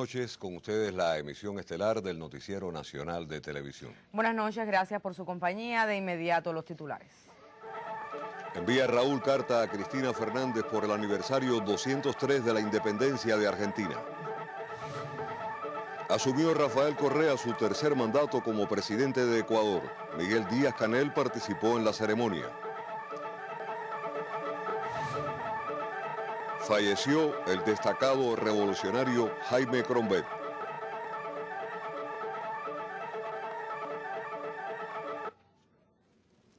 noches. Con ustedes la emisión estelar del Noticiero Nacional de Televisión. Buenas noches, gracias por su compañía. De inmediato los titulares. Envía Raúl carta a Cristina Fernández por el aniversario 203 de la independencia de Argentina. Asumió Rafael Correa su tercer mandato como presidente de Ecuador. Miguel Díaz-Canel participó en la ceremonia. Falleció el destacado revolucionario Jaime Crombet.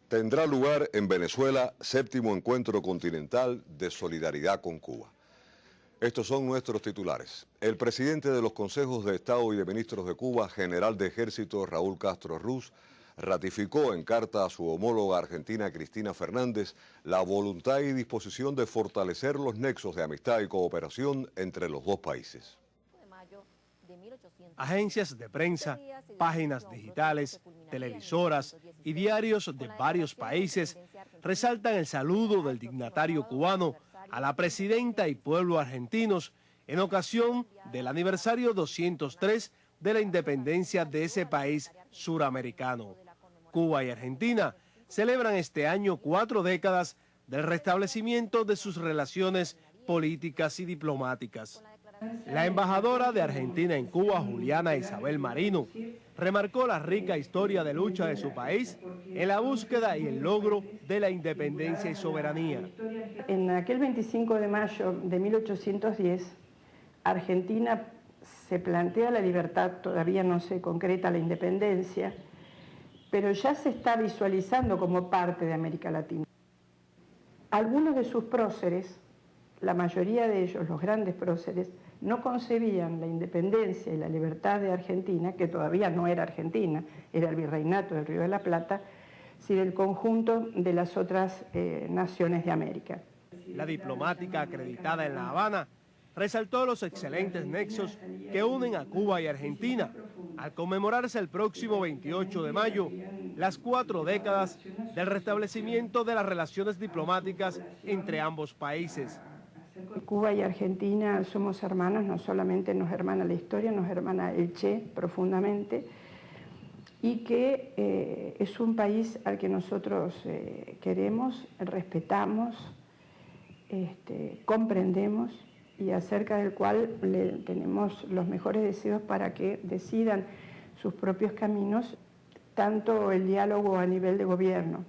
Tendrá lugar en Venezuela séptimo encuentro continental de solidaridad con Cuba. Estos son nuestros titulares. El presidente de los Consejos de Estado y de Ministros de Cuba, general de Ejército Raúl Castro Ruz, ratificó en carta a su homóloga argentina Cristina Fernández la voluntad y disposición de fortalecer los nexos de amistad y cooperación entre los dos países. Agencias de prensa, páginas digitales, televisoras y diarios de varios países resaltan el saludo del dignatario cubano a la presidenta y pueblo argentinos en ocasión del aniversario 203 de la independencia de ese país suramericano. Cuba y Argentina celebran este año 4 décadas del restablecimiento de sus relaciones políticas y diplomáticas. La embajadora de Argentina en Cuba, Juliana Isabel Marino, remarcó la rica historia de lucha de su país en la búsqueda y el logro de la independencia y soberanía. En aquel 25 de mayo de 1810, Argentina se plantea la libertad, todavía no se concreta la independencia, pero ya se está visualizando como parte de América Latina. Algunos de sus próceres, la mayoría de ellos, los grandes próceres, no concebían la independencia y la libertad de Argentina, que todavía no era Argentina, era el virreinato del Río de la Plata, sino el conjunto de las otras naciones de América. La diplomática acreditada en La Habana resaltó los excelentes nexos que unen a Cuba y Argentina al conmemorarse el próximo 28 de mayo las 4 décadas del restablecimiento de las relaciones diplomáticas entre ambos países. Cuba y Argentina somos hermanos, no solamente nos hermana la historia, nos hermana el Che profundamente, y que es un país al que nosotros queremos, respetamos, comprendemos y acerca del cual le tenemos los mejores deseos para que decidan sus propios caminos, tanto el diálogo a nivel de gobierno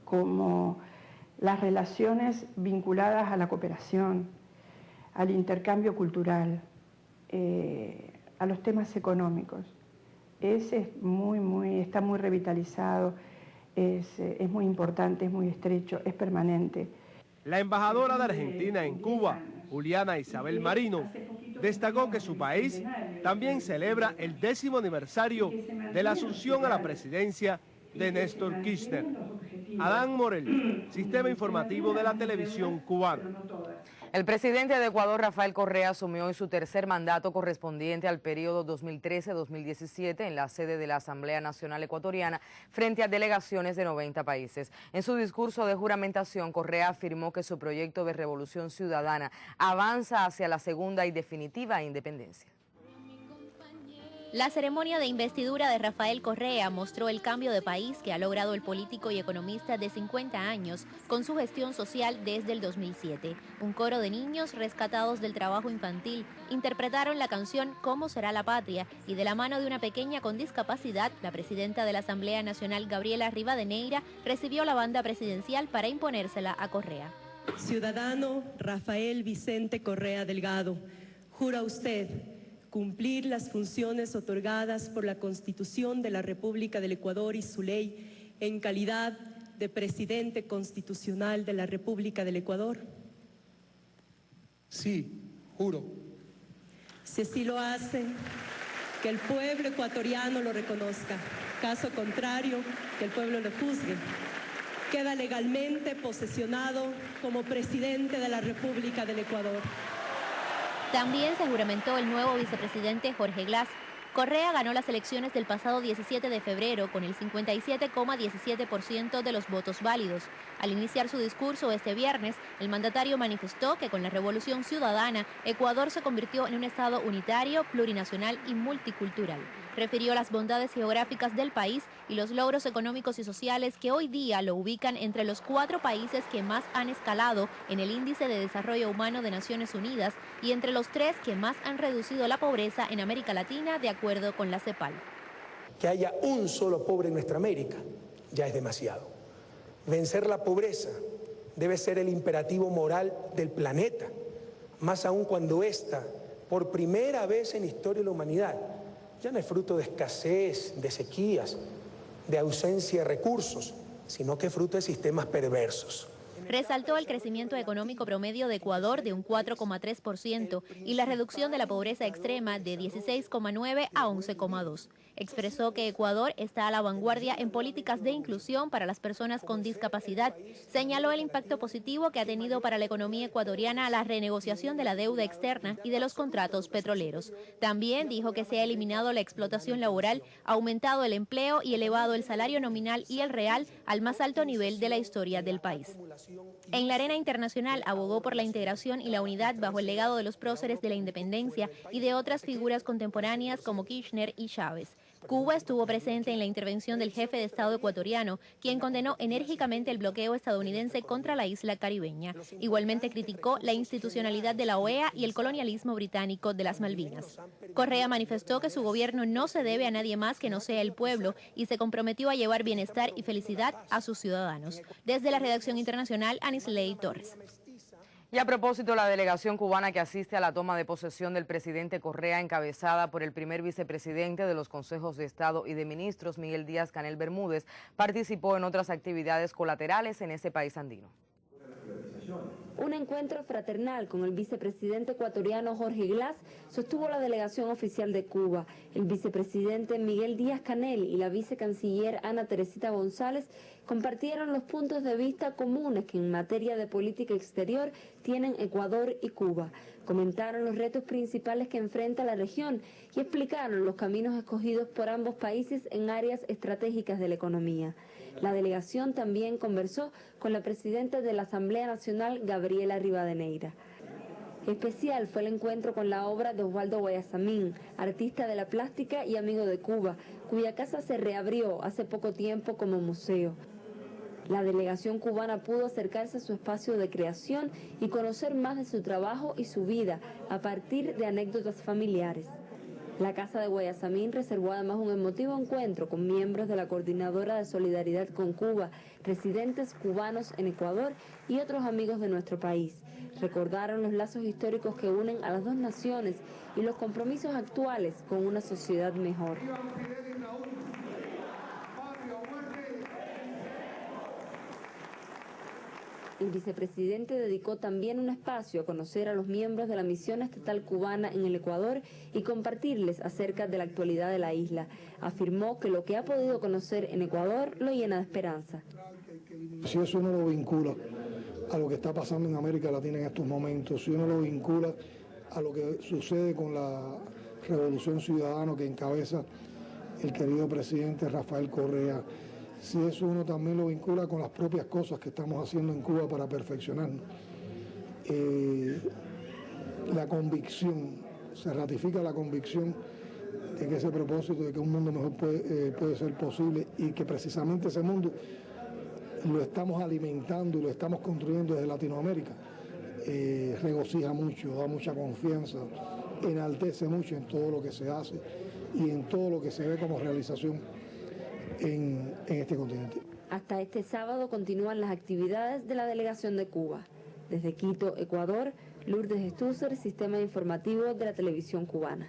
como las relaciones vinculadas a la cooperación, al intercambio cultural, a los temas económicos. Ese está muy revitalizado, es muy importante, es muy estrecho, es permanente. La embajadora de Argentina en Cuba, Juliana Isabel Marino, destacó que su país también celebra el 10º aniversario de la asunción a la presidencia de Néstor Kirchner. Adán Morel, Sistema Informativo de la Televisión Cubana. El presidente de Ecuador, Rafael Correa, asumió hoy su tercer mandato correspondiente al periodo 2013-2017 en la sede de la Asamblea Nacional Ecuatoriana frente a delegaciones de 90 países. En su discurso de juramentación, Correa afirmó que su proyecto de revolución ciudadana avanza hacia la segunda y definitiva independencia. La ceremonia de investidura de Rafael Correa mostró el cambio de país que ha logrado el político y economista de 50 años con su gestión social desde el 2007. Un coro de niños rescatados del trabajo infantil interpretaron la canción ¿Cómo será la patria? Y de la mano de una pequeña con discapacidad, la presidenta de la Asamblea Nacional, Gabriela Rivadeneira, recibió la banda presidencial para imponérsela a Correa. Ciudadano Rafael Vicente Correa Delgado, jura usted cumplir las funciones otorgadas por la Constitución de la República del Ecuador y su ley en calidad de presidente constitucional de la República del Ecuador? Sí, juro. Si así lo hace, que el pueblo ecuatoriano lo reconozca. Caso contrario, que el pueblo lo juzgue. Queda legalmente posesionado como presidente de la República del Ecuador. También se juramentó el nuevo vicepresidente Jorge Glass. Correa ganó las elecciones del pasado 17 de febrero con el 57,17% de los votos válidos. Al iniciar su discurso este viernes, el mandatario manifestó que con la Revolución Ciudadana, Ecuador se convirtió en un estado unitario, plurinacional y multicultural. Refirió las bondades geográficas del país y los logros económicos y sociales que hoy día lo ubican entre los 4 países que más han escalado en el Índice de Desarrollo Humano de Naciones Unidas y entre los 3 que más han reducido la pobreza en América Latina, de acuerdo con la CEPAL. Que haya un solo pobre en nuestra América ya es demasiado. Vencer la pobreza debe ser el imperativo moral del planeta, más aún cuando esta, por primera vez en la historia de la humanidad, ya no es fruto de escasez, de sequías, de ausencia de recursos, sino que es fruto de sistemas perversos. Resaltó el crecimiento económico promedio de Ecuador de un 4,3% y la reducción de la pobreza extrema de 16,9 a 11,2. Expresó que Ecuador está a la vanguardia en políticas de inclusión para las personas con discapacidad. Señaló el impacto positivo que ha tenido para la economía ecuatoriana la renegociación de la deuda externa y de los contratos petroleros. También dijo que se ha eliminado la explotación laboral, aumentado el empleo y elevado el salario nominal y el real al más alto nivel de la historia del país. En la arena internacional abogó por la integración y la unidad bajo el legado de los próceres de la independencia y de otras figuras contemporáneas como Kirchner y Chávez. Cuba estuvo presente en la intervención del jefe de Estado ecuatoriano, quien condenó enérgicamente el bloqueo estadounidense contra la isla caribeña. Igualmente criticó la institucionalidad de la OEA y el colonialismo británico de las Malvinas. Correa manifestó que su gobierno no se debe a nadie más que no sea el pueblo y se comprometió a llevar bienestar y felicidad a sus ciudadanos. Desde la redacción internacional, Anisley Torres. Y a propósito, la delegación cubana que asiste a la toma de posesión del presidente Correa, encabezada por el primer vicepresidente de los Consejos de Estado y de Ministros, Miguel Díaz-Canel Bermúdez, participó en otras actividades colaterales en ese país andino. Un encuentro fraternal con el vicepresidente ecuatoriano Jorge Glass sostuvo la delegación oficial de Cuba. El vicepresidente Miguel Díaz-Canel y la vicecanciller Ana Teresita González compartieron los puntos de vista comunes que en materia de política exterior tienen Ecuador y Cuba. Comentaron los retos principales que enfrenta la región y explicaron los caminos escogidos por ambos países en áreas estratégicas de la economía. La delegación también conversó con la presidenta de la Asamblea Nacional, Gabriela Rivadeneira. Especial fue el encuentro con la obra de Osvaldo Guayasamín, artista de la plástica y amigo de Cuba, cuya casa se reabrió hace poco tiempo como museo. La delegación cubana pudo acercarse a su espacio de creación y conocer más de su trabajo y su vida a partir de anécdotas familiares. La Casa de Guayasamín reservó además un emotivo encuentro con miembros de la Coordinadora de Solidaridad con Cuba, residentes cubanos en Ecuador y otros amigos de nuestro país. Recordaron los lazos históricos que unen a las dos naciones y los compromisos actuales con una sociedad mejor. El vicepresidente dedicó también un espacio a conocer a los miembros de la misión estatal cubana en el Ecuador y compartirles acerca de la actualidad de la isla. Afirmó que lo que ha podido conocer en Ecuador lo llena de esperanza. Si eso uno lo vincula a lo que está pasando en América Latina en estos momentos, si uno lo vincula a lo que sucede con la Revolución Ciudadana que encabeza el querido presidente Rafael Correa, si eso uno también lo vincula con las propias cosas que estamos haciendo en Cuba para perfeccionarnos, la convicción, se ratifica la convicción de que ese propósito de que un mundo mejor puede ser posible y que precisamente ese mundo lo estamos alimentando y lo estamos construyendo desde Latinoamérica, regocija mucho, da mucha confianza, enaltece mucho en todo lo que se hace y en todo lo que se ve como realización en este continente. Hasta este sábado continúan las actividades de la delegación de Cuba. Desde Quito, Ecuador, Lourdes Stutzer, Sistema Informativo de la Televisión Cubana.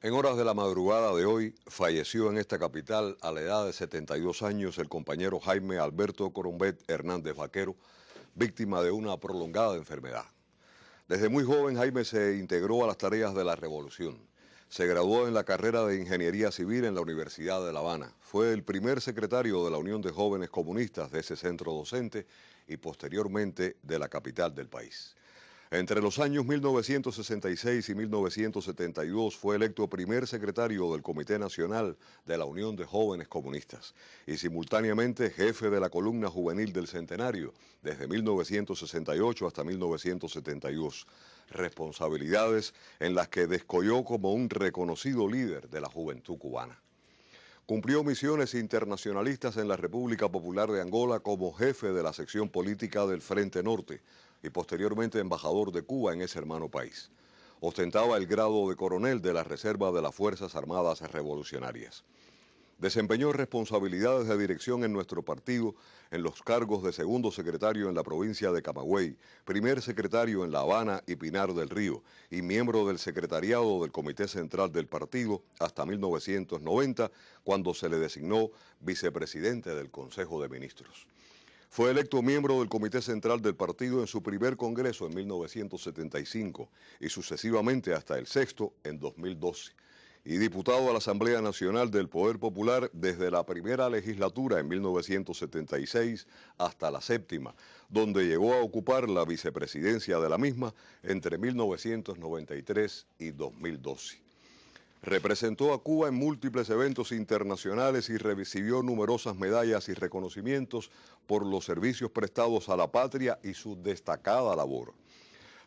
En horas de la madrugada de hoy falleció en esta capital a la edad de 72 años el compañero Jaime Alberto Corombet Hernández Vaquero, víctima de una prolongada enfermedad. Desde muy joven Jaime se integró a las tareas de la revolución. Se graduó en la carrera de Ingeniería Civil en la Universidad de La Habana. Fue el primer secretario de la Unión de Jóvenes Comunistas de ese centro docente y posteriormente de la capital del país. Entre los años 1966 y 1972 fue electo primer secretario del Comité Nacional de la Unión de Jóvenes Comunistas y simultáneamente jefe de la columna juvenil del Centenario desde 1968 hasta 1972. Responsabilidades en las que descolló como un reconocido líder de la juventud cubana. Cumplió misiones internacionalistas en la República Popular de Angola como jefe de la sección política del Frente Norte y posteriormente embajador de Cuba en ese hermano país. Ostentaba el grado de coronel de la Reserva de las Fuerzas Armadas Revolucionarias. Desempeñó responsabilidades de dirección en nuestro partido en los cargos de segundo secretario en la provincia de Camagüey, primer secretario en La Habana y Pinar del Río y miembro del secretariado del Comité Central del partido hasta 1990, cuando se le designó vicepresidente del Consejo de Ministros. Fue electo miembro del Comité Central del partido en su primer congreso en 1975 y sucesivamente hasta el sexto en 2012. Y diputado a la Asamblea Nacional del Poder Popular desde la primera legislatura en 1976 hasta la séptima, donde llegó a ocupar la vicepresidencia de la misma entre 1993 y 2012. Representó a Cuba en múltiples eventos internacionales y recibió numerosas medallas y reconocimientos por los servicios prestados a la patria y su destacada labor.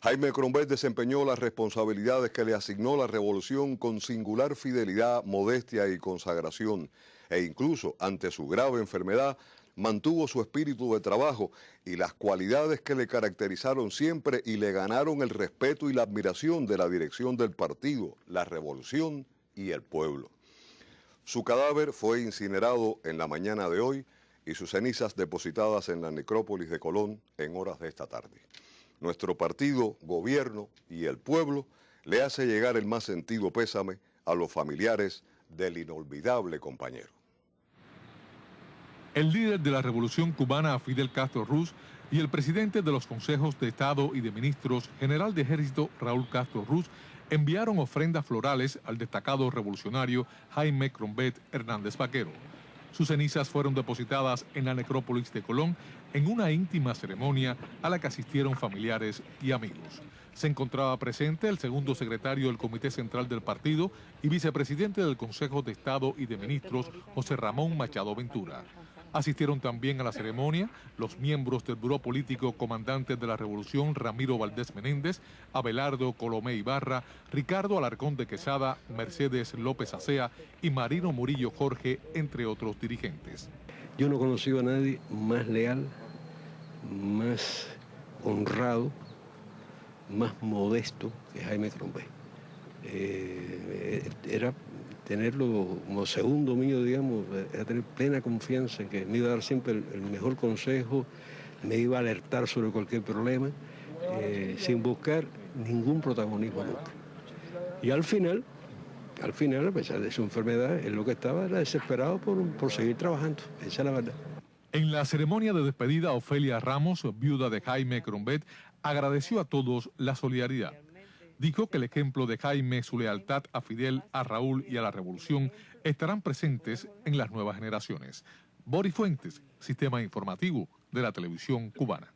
Jaime Crombet desempeñó las responsabilidades que le asignó la revolución con singular fidelidad, modestia y consagración, e incluso ante su grave enfermedad mantuvo su espíritu de trabajo y las cualidades que le caracterizaron siempre y le ganaron el respeto y la admiración de la dirección del partido, la revolución y el pueblo. Su cadáver fue incinerado en la mañana de hoy y sus cenizas depositadas en la necrópolis de Colón en horas de esta tarde. Nuestro partido, gobierno y el pueblo le hace llegar el más sentido pésame a los familiares del inolvidable compañero. El líder de la Revolución Cubana, Fidel Castro Ruz, y el presidente de los consejos de Estado y de Ministros, general de Ejército Raúl Castro Ruz, enviaron ofrendas florales al destacado revolucionario Jaime Crombet Hernández Vaquero. Sus cenizas fueron depositadas en la necrópolis de Colón en una íntima ceremonia a la que asistieron familiares y amigos. Se encontraba presente el segundo secretario del Comité Central del partido y vicepresidente del Consejo de Estado y de Ministros, José Ramón Machado Ventura. Asistieron también a la ceremonia los miembros del Buró Político Comandante de la Revolución, Ramiro Valdés Menéndez, Abelardo Colomé Ibarra, Ricardo Alarcón de Quesada, Mercedes López Acea y Marino Murillo Jorge, entre otros dirigentes. Yo no he conocido a nadie más leal, más honrado, más modesto que Jaime Crombet. Era tenerlo como segundo mío, digamos, era tener plena confianza en que me iba a dar siempre el mejor consejo, me iba a alertar sobre cualquier problema, sin buscar ningún protagonismo nunca. Y al final, a pesar de su enfermedad, él lo que estaba era desesperado por seguir trabajando, esa es la verdad. En la ceremonia de despedida, Ofelia Ramos, viuda de Jaime Crombet, agradeció a todos la solidaridad. Dijo que el ejemplo de Jaime, su lealtad a Fidel, a Raúl y a la revolución estarán presentes en las nuevas generaciones. Boris Fuentes, Sistema Informativo de la Televisión Cubana.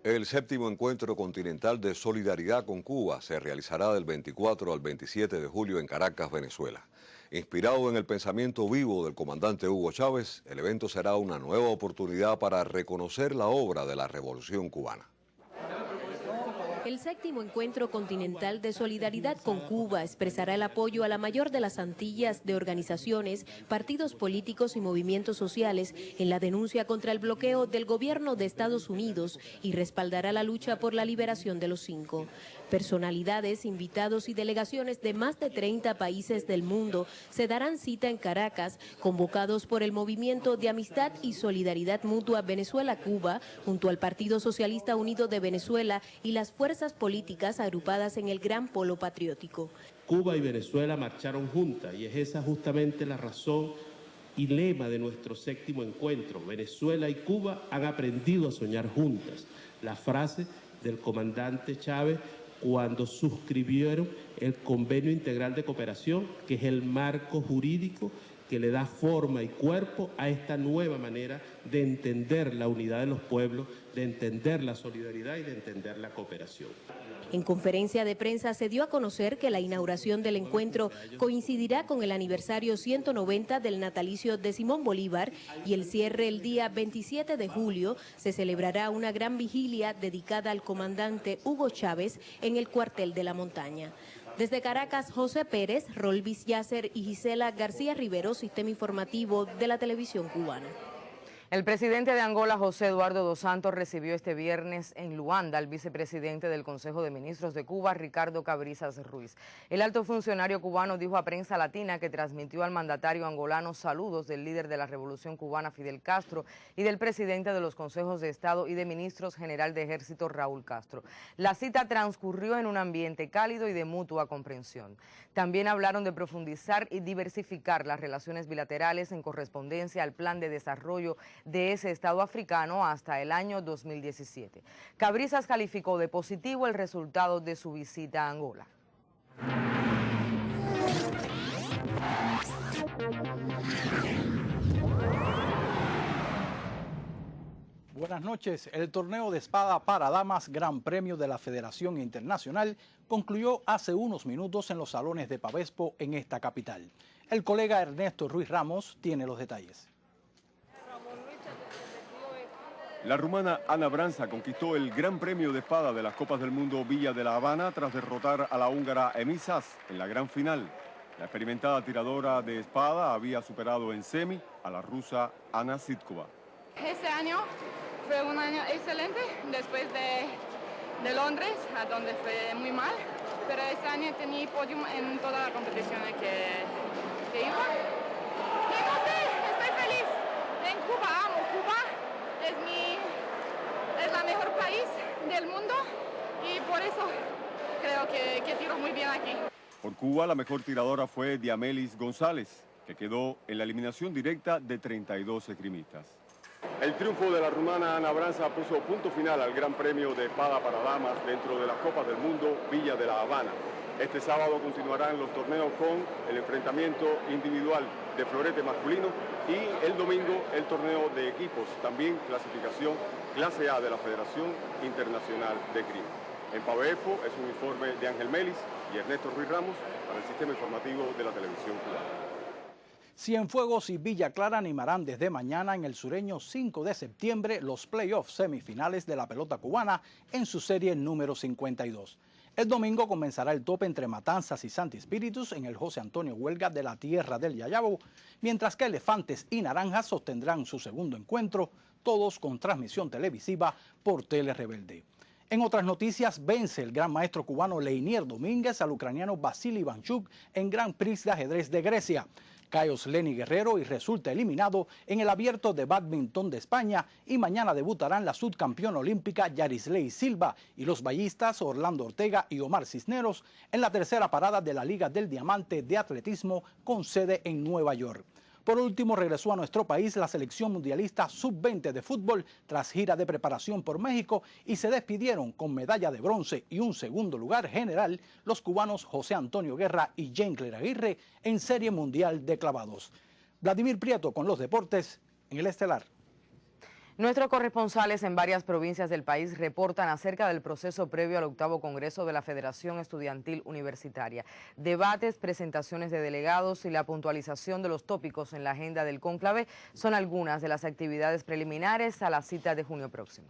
El séptimo encuentro continental de solidaridad con Cuba se realizará del 24 al 27 de julio en Caracas, Venezuela. Inspirado en el pensamiento vivo del comandante Hugo Chávez, el evento será una nueva oportunidad para reconocer la obra de la Revolución Cubana. El séptimo encuentro continental de solidaridad con Cuba expresará el apoyo a la mayor de las Antillas de organizaciones, partidos políticos y movimientos sociales en la denuncia contra el bloqueo del gobierno de Estados Unidos y respaldará la lucha por la liberación de los 5. Personalidades, invitados y delegaciones de más de 30 países del mundo se darán cita en Caracas, convocados por el Movimiento de Amistad y Solidaridad Mutua Venezuela-Cuba, junto al Partido Socialista Unido de Venezuela y las fuerzas políticas agrupadas en el Gran Polo Patriótico. Cuba y Venezuela marcharon juntas y es esa justamente la razón y lema de nuestro séptimo encuentro. Venezuela y Cuba han aprendido a soñar juntas. La frase del comandante Chávez cuando suscribieron el Convenio Integral de Cooperación, que es el marco jurídico que le da forma y cuerpo a esta nueva manera de entender la unidad de los pueblos, de entender la solidaridad y de entender la cooperación. En conferencia de prensa se dio a conocer que la inauguración del encuentro coincidirá con el aniversario 190 del natalicio de Simón Bolívar y el cierre el día 27 de julio se celebrará una gran vigilia dedicada al comandante Hugo Chávez en el cuartel de la Montaña. Desde Caracas, José Pérez, Rolvis Yasser y Gisela García Rivero, Sistema Informativo de la Televisión Cubana. El presidente de Angola, José Eduardo dos Santos, recibió este viernes en Luanda al vicepresidente del Consejo de Ministros de Cuba, Ricardo Cabrizas Ruiz. El alto funcionario cubano dijo a Prensa Latina que transmitió al mandatario angolano saludos del líder de la Revolución Cubana, Fidel Castro, y del presidente de los Consejos de Estado y de Ministros, General de Ejército, Raúl Castro. La cita transcurrió en un ambiente cálido y de mutua comprensión. También hablaron de profundizar y diversificar las relaciones bilaterales en correspondencia al plan de desarrollo de ese estado africano hasta el año 2017. Cabrizas calificó de positivo el resultado de su visita a Angola. Buenas noches. El torneo de espada para damas Gran Premio de la Federación Internacional concluyó hace unos minutos en los salones de Pavespo en esta capital. El colega Ernesto Ruiz Ramos tiene los detalles. La rumana Ana Branza conquistó el Gran Premio de Espada de las Copas del Mundo Villa de La Habana tras derrotar a la húngara Emi Sas en la gran final. La experimentada tiradora de espada había superado en semi a la rusa Ana Sitkova. Este año fue un año excelente después de Londres, a donde fue muy mal, pero este año tenía podium en todas las competiciones que iba. Y no sé, estoy feliz. En Cuba, amo Cuba. Es la mejor país del mundo y por eso creo que tiro muy bien aquí. Por Cuba, la mejor tiradora fue Diamelis González, que quedó en la eliminación directa de 32 esgrimistas. El triunfo de la rumana Ana Branza puso punto final al Gran Premio de Espada para Damas dentro de las Copas del Mundo Villa de La Habana. Este sábado continuarán los torneos con el enfrentamiento individual de florete masculino y el domingo el torneo de equipos, también clasificación clase A de la Federación Internacional de Esgrima. En Pavespo es un informe de Ángel Melis y Ernesto Ruiz Ramos para el Sistema Informativo de la Televisión Cubana. Cienfuegos y Villa Clara animarán desde mañana en el sureño 5 de septiembre los playoffs semifinales de la pelota cubana en su serie número 52. El domingo comenzará el tope entre Matanzas y Santi Espíritus en el José Antonio Huelga de la tierra del Yayabo, mientras que Elefantes y Naranjas sostendrán su segundo encuentro, todos con transmisión televisiva por Tele Rebelde. En otras noticias, vence el gran maestro cubano Leinier Domínguez al ucraniano Vasily Ivanchuk en Grand Prix de ajedrez de Grecia. Cae Osleni Guerrero y resulta eliminado en el Abierto de Bádminton de España y mañana debutarán la subcampeona olímpica Yarisley Silva y los ballistas Orlando Ortega y Omar Cisneros en la tercera parada de la Liga del Diamante de Atletismo con sede en Nueva York. Por último, regresó a nuestro país la selección mundialista sub-20 de fútbol tras gira de preparación por México y se despidieron con medalla de bronce y un segundo lugar general los cubanos José Antonio Guerra y Jean-Claire Aguirre en Serie Mundial de Clavados. Vladimir Prieto con los deportes en el Estelar. Nuestros corresponsales en varias provincias del país reportan acerca del proceso previo al 8º Congreso de la Federación Estudiantil Universitaria. Debates, presentaciones de delegados y la puntualización de los tópicos en la agenda del cónclave son algunas de las actividades preliminares a la cita de junio próximo.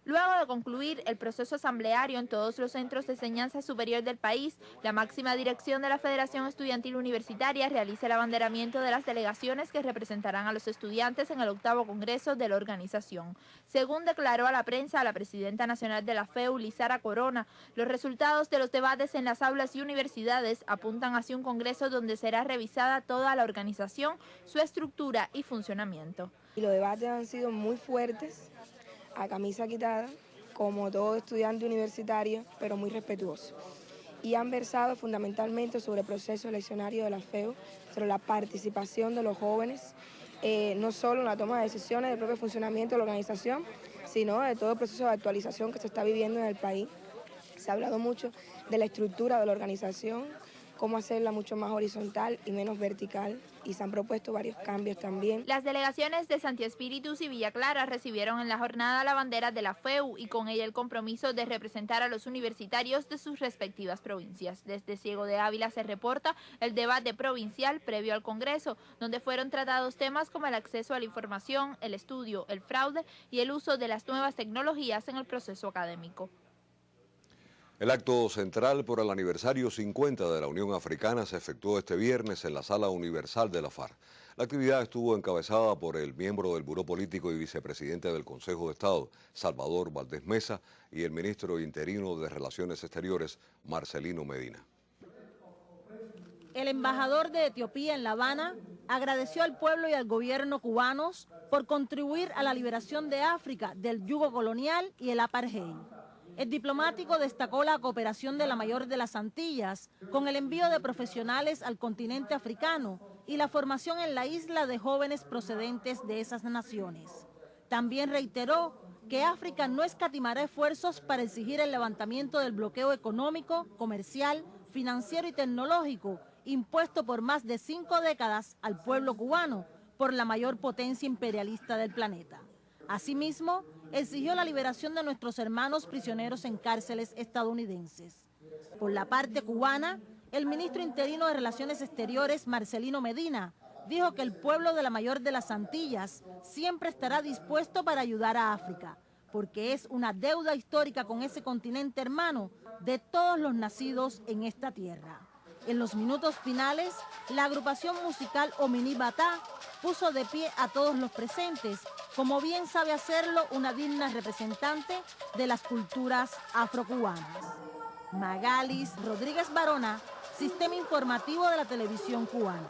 Luego de concluir el proceso asambleario en todos los centros de enseñanza superior del país, la máxima dirección de la Federación Estudiantil Universitaria realiza el abanderamiento de las delegaciones que representarán a los estudiantes en el 8º Congreso de la organización. Según declaró a la prensa la presidenta nacional de la FEU, Lizara Corona, los resultados de los debates en las aulas y universidades apuntan hacia un congreso donde será revisada toda la organización, su estructura y funcionamiento. Los debates han sido muy fuertes, a camisa quitada, como todo estudiante universitario, pero muy respetuoso. Y han versado fundamentalmente sobre el proceso eleccionario de la FEU, sobre la participación de los jóvenes, no solo en la toma de decisiones del propio funcionamiento de la organización, sino de todo el proceso de actualización que se está viviendo en el país. Se ha hablado mucho de la estructura de la organización, cómo hacerla mucho más horizontal y menos vertical, y se han propuesto varios cambios también. Las delegaciones de Santi Espíritus y Villa Clara recibieron en la jornada la bandera de la FEU y con ella el compromiso de representar a los universitarios de sus respectivas provincias. Desde Ciego de Ávila se reporta el debate provincial previo al Congreso, donde fueron tratados temas como el acceso a la información, el estudio, el fraude y el uso de las nuevas tecnologías en el proceso académico. El acto central por el aniversario 50 de la Unión Africana se efectuó este viernes en la Sala Universal de la FARC. La actividad estuvo encabezada por el miembro del Buró Político y vicepresidente del Consejo de Estado, Salvador Valdés Mesa, y el ministro interino de Relaciones Exteriores, Marcelino Medina. El embajador de Etiopía en La Habana agradeció al pueblo y al gobierno cubanos por contribuir a la liberación de África del yugo colonial y el apartheid. El diplomático destacó la cooperación de la mayor de las Antillas con el envío de profesionales al continente africano y la formación en la isla de jóvenes procedentes de esas naciones. También reiteró que África no escatimará esfuerzos para exigir el levantamiento del bloqueo económico, comercial, financiero y tecnológico impuesto por más de 5 décadas al pueblo cubano por la mayor potencia imperialista del planeta. Asimismo, exigió la liberación de nuestros hermanos prisioneros en cárceles estadounidenses. Por la parte cubana, el ministro interino de Relaciones Exteriores, Marcelino Medina, dijo que el pueblo de la mayor de las Antillas siempre estará dispuesto para ayudar a África, porque es una deuda histórica con ese continente hermano de todos los nacidos en esta tierra. En los minutos finales, la agrupación musical Omini Batá puso de pie a todos los presentes, como bien sabe hacerlo una digna representante de las culturas afrocubanas. Magalis Rodríguez Barona, Sistema Informativo de la Televisión Cubana.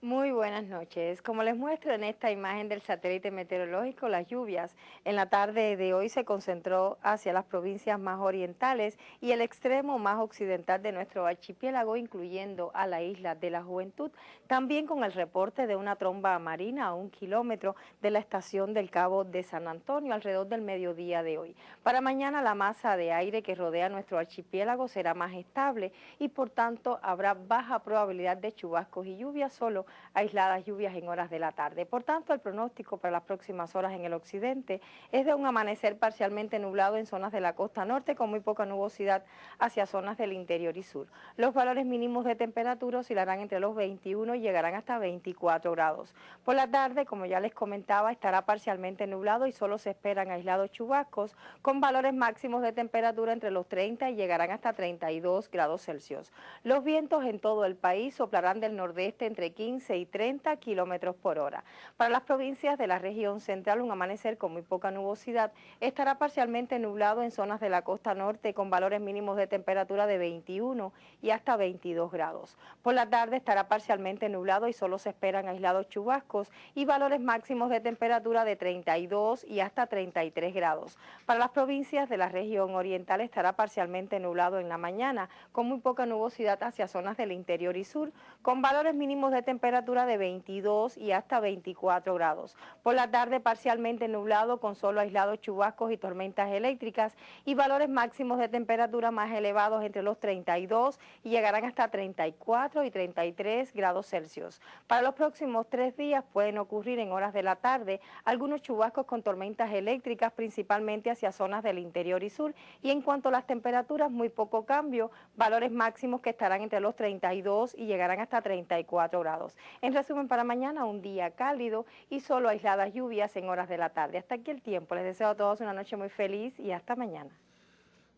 Muy buenas noches. Como les muestro en esta imagen del satélite meteorológico, las lluvias en la tarde de hoy se concentró hacia las provincias más orientales y el extremo más occidental de nuestro archipiélago, incluyendo a la isla de la Juventud, también con el reporte de una tromba marina a 1 kilómetro de la estación del Cabo de San Antonio alrededor del mediodía de hoy. Para mañana la masa de aire que rodea nuestro archipiélago será más estable y por tanto habrá baja probabilidad de chubascos y lluvias, solo aisladas lluvias en horas de la tarde. Por tanto, el pronóstico para las próximas horas en el occidente es de un amanecer parcialmente nublado en zonas de la costa norte con muy poca nubosidad hacia zonas del interior y sur. Los valores mínimos de temperatura oscilarán entre los 21 y llegarán hasta 24 grados. Por la tarde, como ya les comentaba, estará parcialmente nublado y solo se esperan aislados chubascos con valores máximos de temperatura entre los 30 y llegarán hasta 32 grados Celsius. Los vientos en todo el país soplarán del nordeste entre 15 y 30 kilómetros por hora. Para las provincias de la región central, un amanecer con muy poca nubosidad estará parcialmente nublado en zonas de la costa norte con valores mínimos de temperatura de 21 y hasta 22 grados. Por la tarde estará parcialmente nublado y solo se esperan aislados chubascos y valores máximos de temperatura de 32 y hasta 33 grados. Para las provincias de la región oriental estará parcialmente nublado en la mañana con muy poca nubosidad hacia zonas del interior y sur con valores mínimos de temperatura de 22 y hasta 24 grados. Por la tarde parcialmente nublado con solo aislados chubascos y tormentas eléctricas y valores máximos de temperatura más elevados entre los 32 y llegarán hasta 34 y 33 grados Celsius. Para los próximos 3 días pueden ocurrir en horas de la tarde algunos chubascos con tormentas eléctricas principalmente hacia zonas del interior y sur y en cuanto a las temperaturas muy poco cambio, valores máximos que estarán entre los 32 y llegarán hasta 34 grados. En resumen, para mañana un día cálido y solo aisladas lluvias en horas de la tarde. Hasta aquí el tiempo. Les deseo a todos una noche muy feliz y hasta mañana.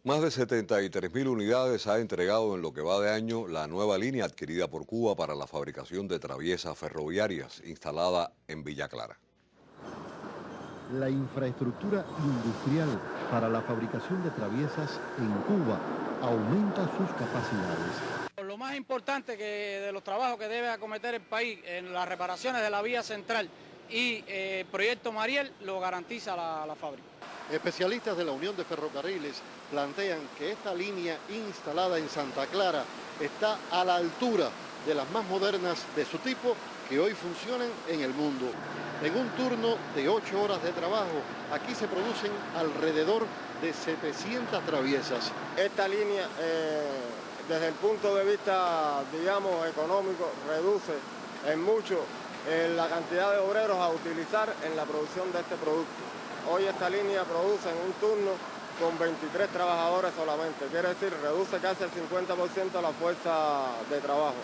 Más de 73.000 unidades ha entregado en lo que va de año la nueva línea adquirida por Cuba para la fabricación de traviesas ferroviarias instalada en Villa Clara. La infraestructura industrial para la fabricación de traviesas en Cuba aumenta sus capacidades. Lo más importante de los trabajos que debe acometer el país en las reparaciones de la vía central y el proyecto Mariel lo garantiza la fábrica. Especialistas de la Unión de Ferrocarriles plantean que esta línea instalada en Santa Clara está a la altura de las más modernas de su tipo que hoy funcionan en el mundo. En un turno de 8 horas de trabajo, aquí se producen alrededor de 700 traviesas. Esta línea, desde el punto de vista, digamos, económico, reduce en mucho la cantidad de obreros a utilizar en la producción de este producto. Hoy esta línea produce en un turno con 23 trabajadores solamente, quiere decir, reduce casi el 50% la fuerza de trabajo.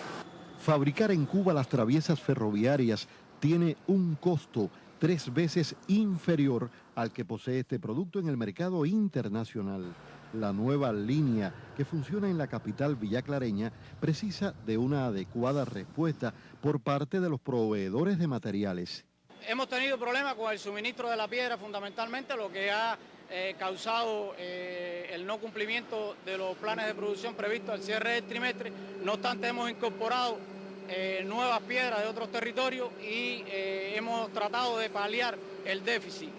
Fabricar en Cuba las traviesas ferroviarias tiene un costo 3 veces inferior al que posee este producto en el mercado internacional. La nueva línea que funciona en la capital villaclareña precisa de una adecuada respuesta por parte de los proveedores de materiales. Hemos tenido problemas con el suministro de la piedra fundamentalmente, lo que ha causado el no cumplimiento de los planes de producción previstos al cierre del trimestre. No obstante, hemos incorporado nuevas piedras de otros territorios y hemos tratado de paliar el déficit.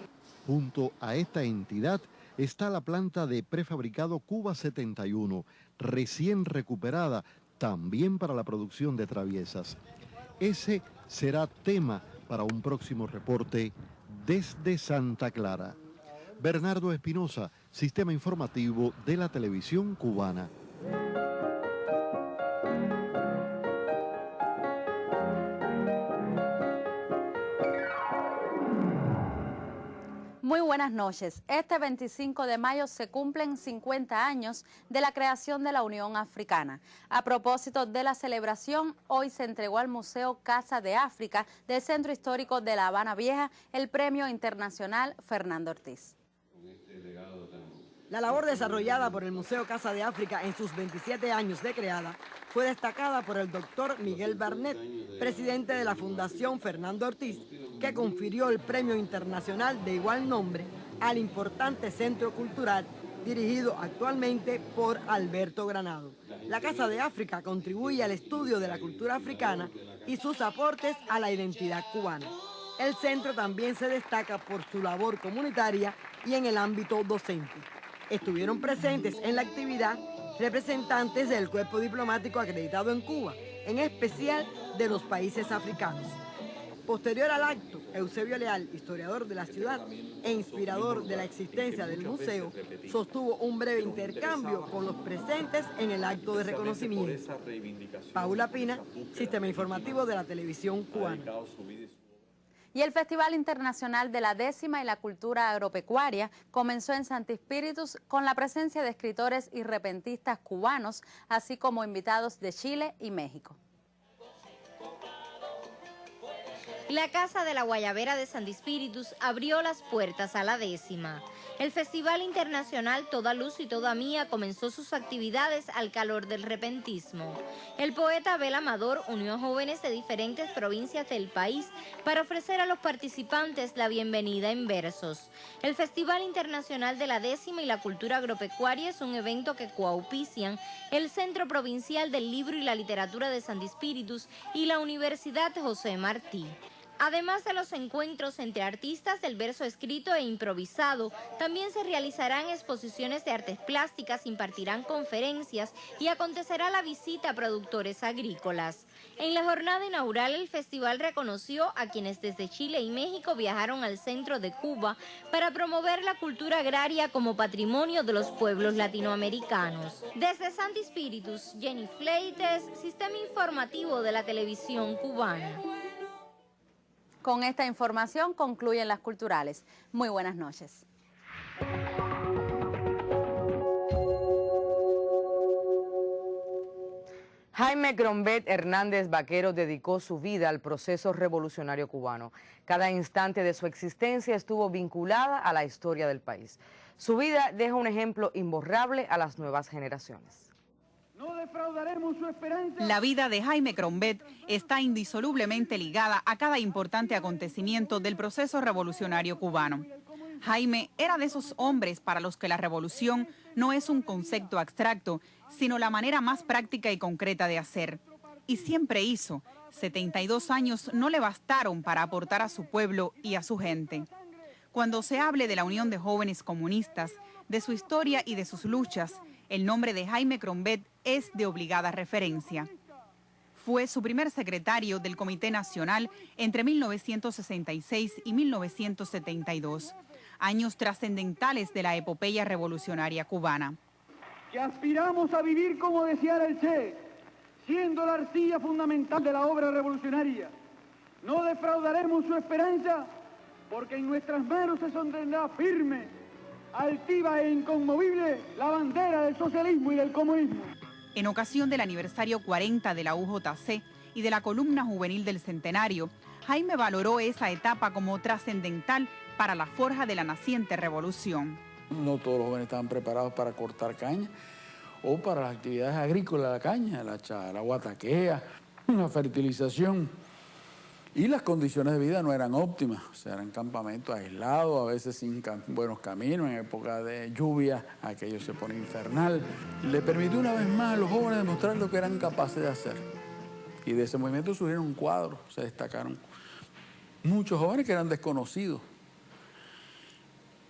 Junto a esta entidad está la planta de prefabricado Cuba 71, recién recuperada también para la producción de traviesas. Ese será tema para un próximo reporte desde Santa Clara. Bernardo Espinosa, Sistema Informativo de la Televisión Cubana. Muy buenas noches. Este 25 de mayo se cumplen 50 años de la creación de la Unión Africana. A propósito de la celebración, hoy se entregó al Museo Casa de África del Centro Histórico de La Habana Vieja el Premio Internacional Fernando Ortiz. La labor desarrollada por el Museo Casa de África en sus 27 años de creada fue destacada por el doctor Miguel Barnett, presidente de la Fundación Fernando Ortiz, que confirió el Premio Internacional de igual nombre al importante centro cultural dirigido actualmente por Alberto Granado. La Casa de África contribuye al estudio de la cultura africana y sus aportes a la identidad cubana. El centro también se destaca por su labor comunitaria y en el ámbito docente. Estuvieron presentes en la actividad representantes del cuerpo diplomático acreditado en Cuba, en especial de los países africanos. Posterior al acto, Eusebio Leal, historiador de la ciudad e inspirador de la existencia del museo, sostuvo un breve intercambio con los presentes en el acto de reconocimiento. Paula Pina, Sistema Informativo de la Televisión Cubana. Y el Festival Internacional de la Décima y la Cultura Agropecuaria comenzó en Santi Spíritus con la presencia de escritores y repentistas cubanos, así como invitados de Chile y México. La Casa de la Guayabera de Santi Spíritus abrió las puertas a la décima. El Festival Internacional Toda Luz y Toda Mía comenzó sus actividades al calor del repentismo. El poeta Abel Amador unió a jóvenes de diferentes provincias del país para ofrecer a los participantes la bienvenida en versos. El Festival Internacional de la Décima y la Cultura Agropecuaria es un evento que coauspician el Centro Provincial del Libro y la Literatura de Santi Spíritus y la Universidad José Martí. Además de los encuentros entre artistas del verso escrito e improvisado, también se realizarán exposiciones de artes plásticas, impartirán conferencias y acontecerá la visita a productores agrícolas. En la jornada inaugural, el festival reconoció a quienes desde Chile y México viajaron al centro de Cuba para promover la cultura agraria como patrimonio de los pueblos latinoamericanos. Desde Santi Spíritus, Jenny Fleites, Sistema Informativo de la Televisión Cubana. Con esta información concluyen las culturales. Muy buenas noches. Jaime Crombet Hernández Vaquero dedicó su vida al proceso revolucionario cubano. Cada instante de su existencia estuvo vinculada a la historia del país. Su vida deja un ejemplo imborrable a las nuevas generaciones. No defraudaremos su esperanza. La vida de Jaime Crombet está indisolublemente ligada a cada importante acontecimiento del proceso revolucionario cubano. Jaime era de esos hombres para los que la revolución no es un concepto abstracto, sino la manera más práctica y concreta de hacer. Y siempre hizo. 72 años no le bastaron para aportar a su pueblo y a su gente. Cuando se hable de la Unión de Jóvenes Comunistas, de su historia y de sus luchas, el nombre de Jaime Crombet es de obligada referencia. Fue su primer secretario del Comité Nacional entre 1966 y 1972, años trascendentales de la epopeya revolucionaria cubana. Que aspiramos a vivir como deseara el Che, siendo la arcilla fundamental de la obra revolucionaria. No defraudaremos su esperanza, porque en nuestras manos se sostendrá firme, altiva e inconmovible la bandera del socialismo y del comunismo. En ocasión del aniversario 40 de la UJC y de la columna juvenil del centenario, Jaime valoró esa etapa como trascendental para la forja de la naciente revolución. No todos los jóvenes estaban preparados para cortar caña o para las actividades agrícolas de la caña, la guataquea, la fertilización. Y las condiciones de vida no eran óptimas, o sea, eran campamentos aislados, a veces sin buenos caminos, en época de lluvia aquello se pone infernal. Le permitió una vez más a los jóvenes demostrar lo que eran capaces de hacer. Y de ese movimiento surgieron cuadros, se destacaron muchos jóvenes que eran desconocidos.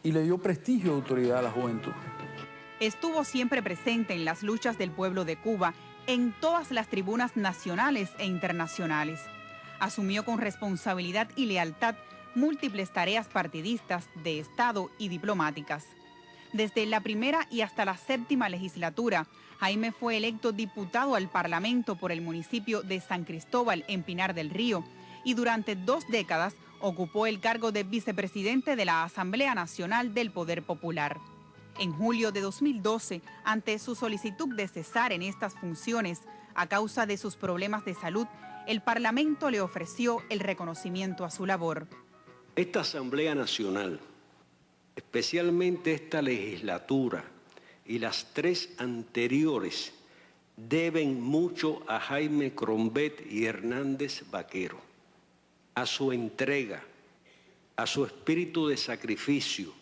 Y le dio prestigio y autoridad a la juventud. Estuvo siempre presente en las luchas del pueblo de Cuba, en todas las tribunas nacionales e internacionales. Asumió con responsabilidad y lealtad múltiples tareas partidistas, de Estado y diplomáticas. Desde la primera y hasta la 7ª legislatura, Jaime fue electo diputado al Parlamento por el municipio de San Cristóbal en Pinar del Río y durante 2 décadas ocupó el cargo de vicepresidente de la Asamblea Nacional del Poder Popular. En julio de 2012, ante su solicitud de cesar en estas funciones a causa de sus problemas de salud, el Parlamento le ofreció el reconocimiento a su labor. Esta Asamblea Nacional, especialmente esta legislatura y las 3 anteriores, deben mucho a Jaime Crombet y Hernández Vaquero, a su entrega, a su espíritu de sacrificio,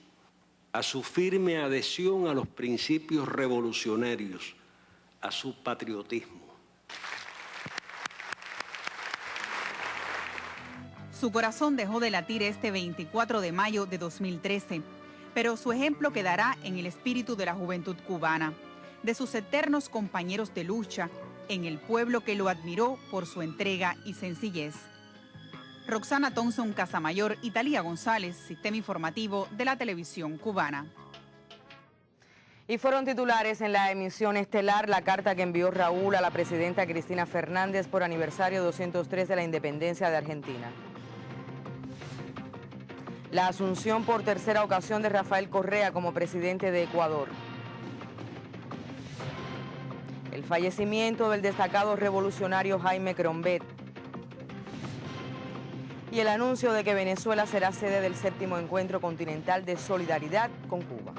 a su firme adhesión a los principios revolucionarios, a su patriotismo. Su corazón dejó de latir este 24 de mayo de 2013, pero su ejemplo quedará en el espíritu de la juventud cubana, de sus eternos compañeros de lucha, en el pueblo que lo admiró por su entrega y sencillez. Roxana Thompson Casamayor y Talía González, Sistema Informativo de la Televisión Cubana. Y fueron titulares en la emisión estelar la carta que envió Raúl a la presidenta Cristina Fernández por aniversario 203 de la independencia de Argentina. La asunción por 3ª ocasión de Rafael Correa como presidente de Ecuador. El fallecimiento del destacado revolucionario Jaime Crombet. Y el anuncio de que Venezuela será sede del 7º Encuentro Continental de Solidaridad con Cuba.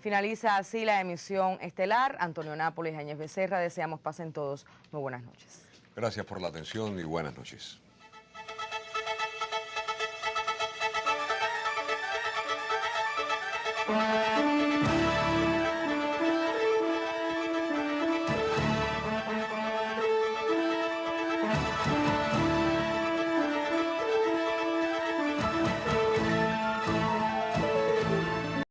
Finaliza así la emisión estelar. Antonio Nápoles y Áñez Becerra, deseamos pasen todos muy buenas noches. Gracias por la atención y buenas noches. Bye.